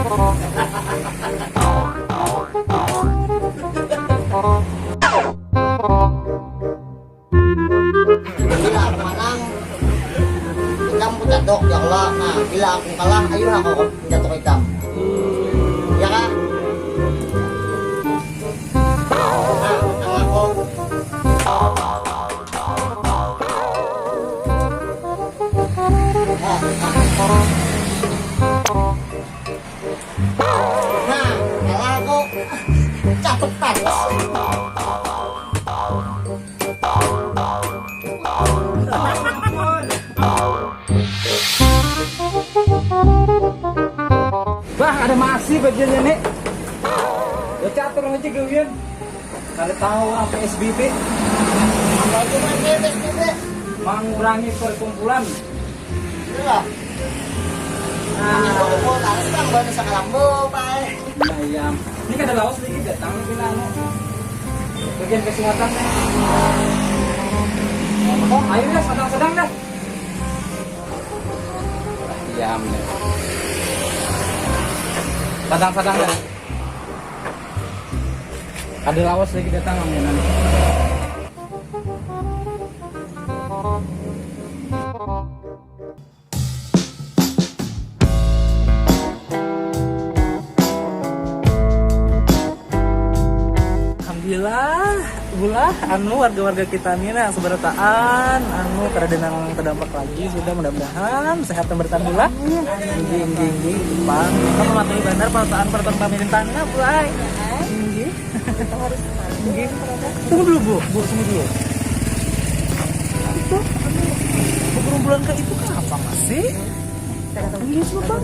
Bila aku menang, ikam ku jatuh ya Allah. Nah, bila aku kalah, ayo aku jatuh ikam. Ya kan? Nah, menang aku. Nah, kalah aku. Jatuh tangis. Bah, ada masih bagiannya nih. Ya catur aja kalian. Kalau tahu apa SBB, Bagaimana PSBB? mengurangi perkumpulan. Iya. Ini Nah, aku tahu kan baru sakalambo, Pak. nah iya. Ini kan ada lawas sedikit datang bilang bagian kesehatan. Oh, airnya sedang-sedang dah. Diam deh. Sedang-sedang dah. Ada lawas lagi datang aminan. Alhamdulillah, ulah anu warga-warga kita ini nah seberataan anu keradenan terdampak lagi sudah mudah-mudahan sehat dan bertahan ulah. Inggi Bang, kita mematuhi benar peraturan pemerintahnya, Bray. Inggi. Inggi. Tunggu dulu, Bu, tunggu dulu. Itu berbulan ke itu kenapa masih? Inggi coba.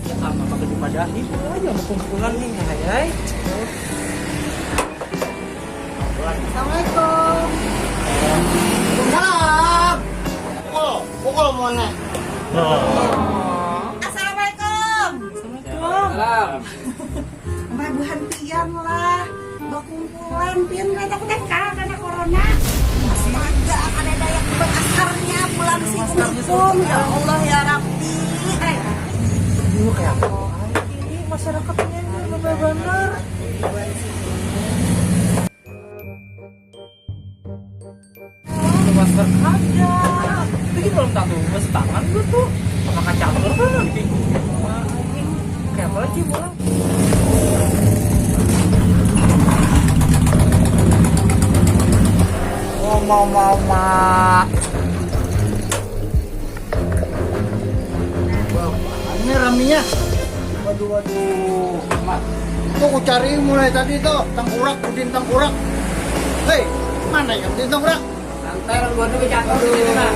Ya sama pakai dipadahi aja mau kumpulan nih, hai. Assalamualaikum. Waalaikumsalam. Pukul mana? Assalamualaikum. Salam. Mbak buhan pian lah. Bakumpulan pian kata karena corona. Astaga, ada daya kubah asarnya pulang si kumpul. Ya Allah ya Rabbi. Dulu kayak apa? Ini masyarakatnya benar-benar. Masker ada. Tapi belum tahu bes tangan gue tuh. Makan campur kan di pinggul. Kayak apa lagi pulang? Mama. Ini raminya. Waduh. Mak. Tuh aku cari mulai tadi tuh tengkurak, udin tengkurak. Hei, mana ya udin tengkurak? Ntar gua tuh campur di situ nah.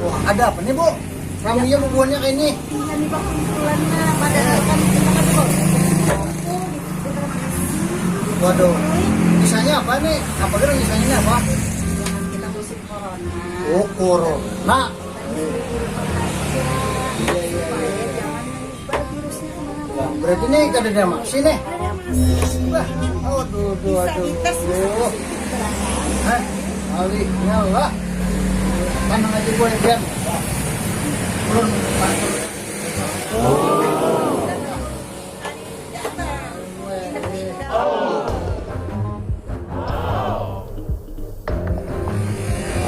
Wah, ada apa nih, Bu? Raminya bubuannya kayak ini. Iya nih bakumpulannya pada kan kita kan tuh. Waduh. Sisanya apa nih? Apa kira sisanya apa? Kita musim corona. Oh, corona. Supaya jangan menyebar virusnya kemana-mana. Wah, berarti nih gak ada maksi nih. Ada masih. Wah, aduh. Bisa dites, bisa Hah? Ali, ya Allah. Tanang aja gue ya, Bian. Turun.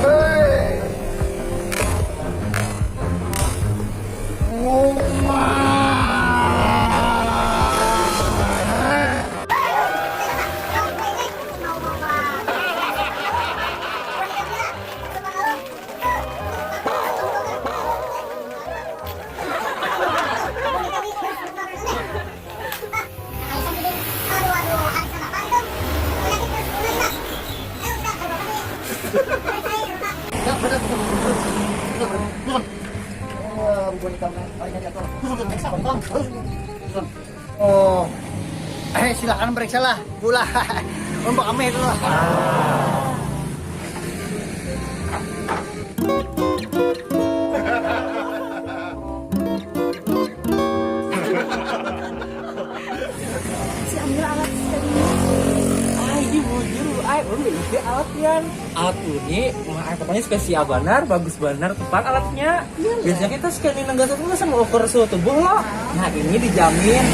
Hei. Oh, silakan periksa lah, pula. Untuk kami dulu. Si ambil alat tadi. Ini bujur, ulun ini alat pian. Alat ini pokoknya spesial benar, bagus benar tepat alatnya. Biasanya kita scanning nenggas itu sama ukur suhu tubuh loh. Nah ini dijamin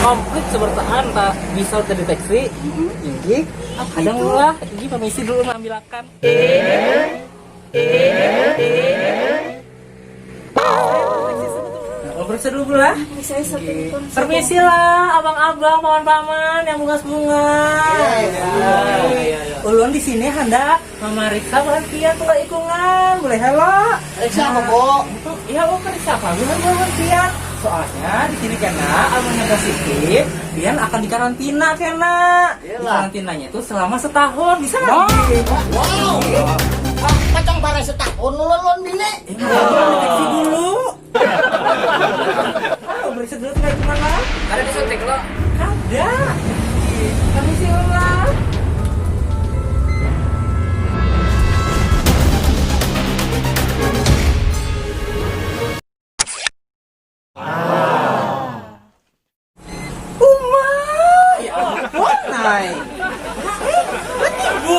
komplit sebertaan tak bisa terdeteksi. Ini kadang lah, ini permisi dulu mengambilkan. Periksa dulu lah. Permisi lah, abang-abang, paman-paman yang bunga-bunga. Ulun di sini hendak memeriksa perhatian tuh ikungan. Boleh halo? Periksa apa, Bu? Iya, periksa apa? Bukan perhatian. Soalnya di sini kena amannya positif, dia akan dikarantina kena. Karantinanya itu selama setahun. Bisa nggak? Wow. Pacang barang setahun ulun bini. Deteksi dulu. Periksa dulu kayak gimana? Ada disuntik lo. Ada. Kami sih lah. Ya ampun, Nay. Bu.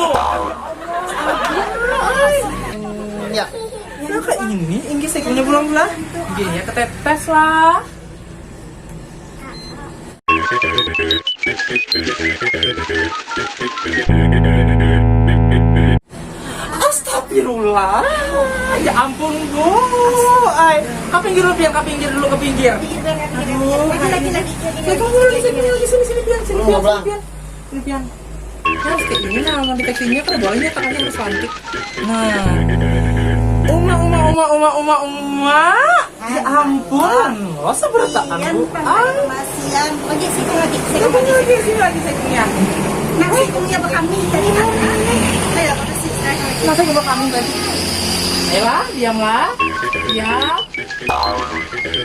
Ya. Ya kayak ini, Inggris saya punya bulan-bulan. Gini ya ketetes lah. Astagfirullah. Ya ampun, Bu. Ay, ke pinggir dulu, ke pinggir. Aduh. Saya tunggu lagi, sini, Pian. Sini, Pian. Harus kayak gini nah, mau deteksinya kan bolehnya tangannya harus lantik. Nah. Uma. Ya ampun. Lo seberataan, Bu. Masian. Lagi sikung lagi. Sini lagi seknya. Nah, sikungnya bekami tadi. Ayo, makasih. Masa coba kamu tadi? Ayolah, diamlah. Diam.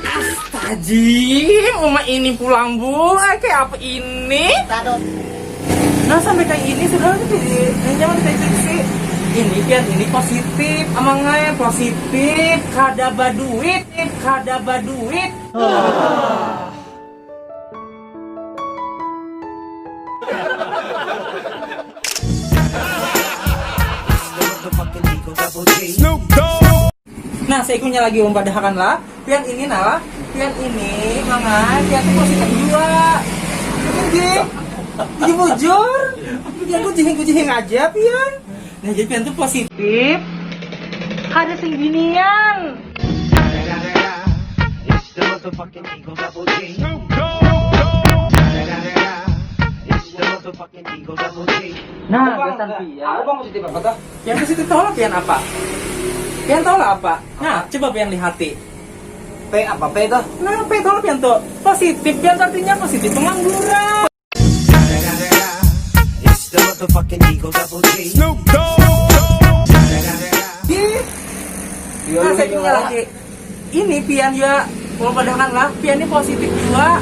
Astagfirullah, Uma ini pulang Bu. Kayak apa ini? Tadot. Nah sampai kayak ini sudah nyaman deteksi. Ini Pian, ini positif. Amangnya positif. Kada baduit. Nah, seikunya lagi padahkan lah. Pian ini nah, Pian ini mangan, Pian itu positif juga. Ini bujur. Pian kucing aja, Pian. Nah, jadi Pian tuh positif. Ada seginian. Nah, gasan Pian. Aku bang positif apa tuh? Pian positif tahu lah Pian apa? Pian tahu lah apa? Nah, coba Pian lihat hati. P apa P tuh? Nah, Pian tahu lah Pian tuh. Positif, Pian tuh artinya positif pengangguran. Nah, saya punya lagi. Ini Pian ya, mau padahkan lah, Pian ini positif juga.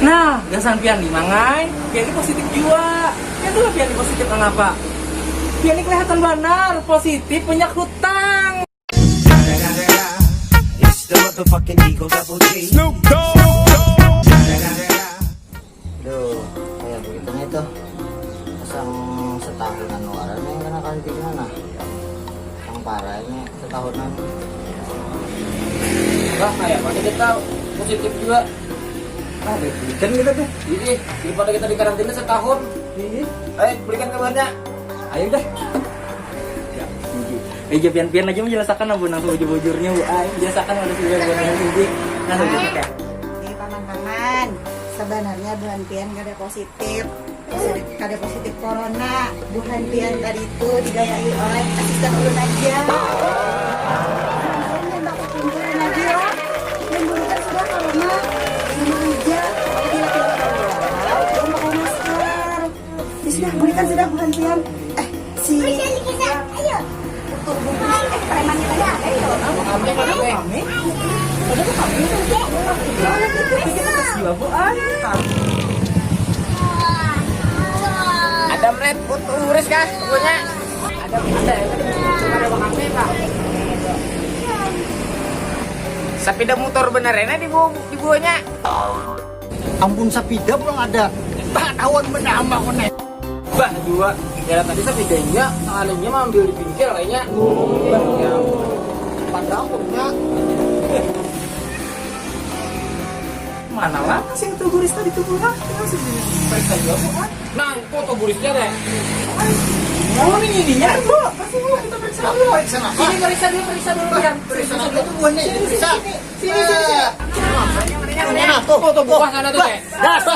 Nah, gasan Pian di mangai, Pian ini positif juga. Pian tuh Pian ini positif kenapa? Pian ini kelihatan benar, positif punya hutang. Duh, kayak begitunya itu. Pasang setahunan luaran yang kena kantinnya nah. Yang parahnya setahunan. Lah kayak mana kita positif juga. Ah, belikan kita tuh. Jadi daripada kita di karantina setahun. Ayo belikan kabarnya. Ayo dah. Ya, Pian aja menjelaskan abu nang bujur-bujurnya Bu. Jelaskan ada sudah bukan ini. Nah, gitu kan. Teman-teman, sebenarnya bulan Pian gak ada positif. Gak ada positif corona. Bulan Pian tadi itu digayai oleh asisten ulun aja. Yang bakal kumpulin lagi ya. Dan dulu kan sudah corona. Sama aja. Jadi laki-laki belum pakai masker. Ya sudah, berikan sudah bulan Pian. Si... Ayo. Untuk bukan premannya tadi ada ya. Kami. Padahal kami jiwa Bu. Ada melihat urus kah pokoknya? Ada ada bakame Pak. Sepeda motor beneran di bawahnya. Ampun sapida pulang ada. Tak kawan bernama konek. Bah, dua. Ya tadi saya videonya, alingnya mah ambil di pinggir kayaknya. Ya, Padahal punya Mana lah sih itu guris tadi tuh kurang? Masih periksa juga kok kan? nah, foto burisnya deh. Oh ini bu, pasti bu kita periksa dulu. periksa apa? Ini periksa dulu kan. Periksa apa itu buahnya? Periksa. Sini. Mana tuh? Foto buah sana tuh teh. Dasar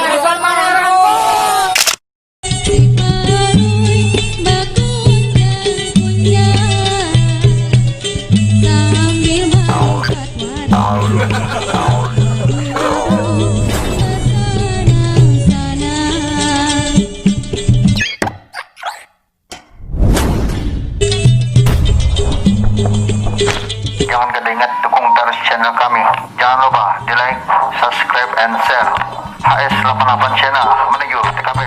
Jangan kedengat dukung terus channel kami. Jangan lupa di like, subscribe, and share. HS88 Channel menuju TKP.